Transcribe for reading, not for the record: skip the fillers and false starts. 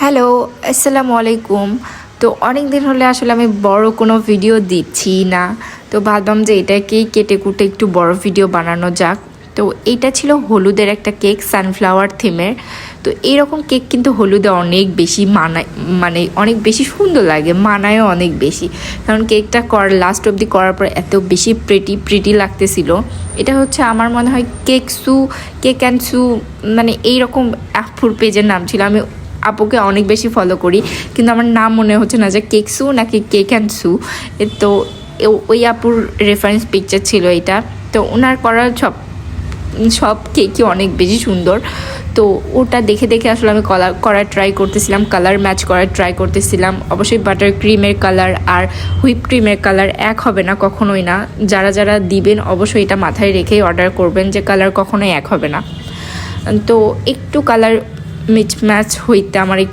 Hello, আসসালামু আলাইকুম। তো অনেক দিন হলে আসলে আমি বড় কোনো ভিডিও দিচ্ছি না। তো ভাবলাম যে এটাকেই কেটে কুটে একটু বড় ভিডিও বানানো যাক। তো এইটা ছিল হলুদের একটা কেক, সানফ্লাওয়ার থিমের। তো এইরকম কেক কিন্তু হলুদে অনেক বেশি মানায়, মানে অনেক বেশি সুন্দর লাগে, মানায়ও অনেক বেশি। কারণ কেকটা লাস্ট অবধি করার পর এত বেশি প্রিটি লাগতেছিল। এটা হচ্ছে আমার মনে হয় কেক অ্যান্ড সু, মানে এইরকম আপুর পেজের নাম ছিল। আমি আপুকে অনেক বেশি ফলো করি, কিন্তু আমার নাম মনে হচ্ছে না যে কেকসু নাকি কেক অ্যান্ড সু। তো ওই আপুর রেফারেন্স পিকচার ছিল এটা। তো ওনার করা সব কেকই অনেক বেশি সুন্দর। তো ওটা দেখে দেখে আসলে আমি করার ট্রাই করতেছিলাম, কালার ম্যাচ করার ট্রাই করতেছিলাম। অবশ্যই বাটার ক্রিমের কালার আর হুইপ ক্রিমের কালার এক হবে না, কখনোই না। যারা যারা দিবেন অবশ্যই এটা মাথায় রেখেই অর্ডার করবেন যে কালার কখনোই এক হবে না। তো একটু কালার ম্যাচ হইতে আমার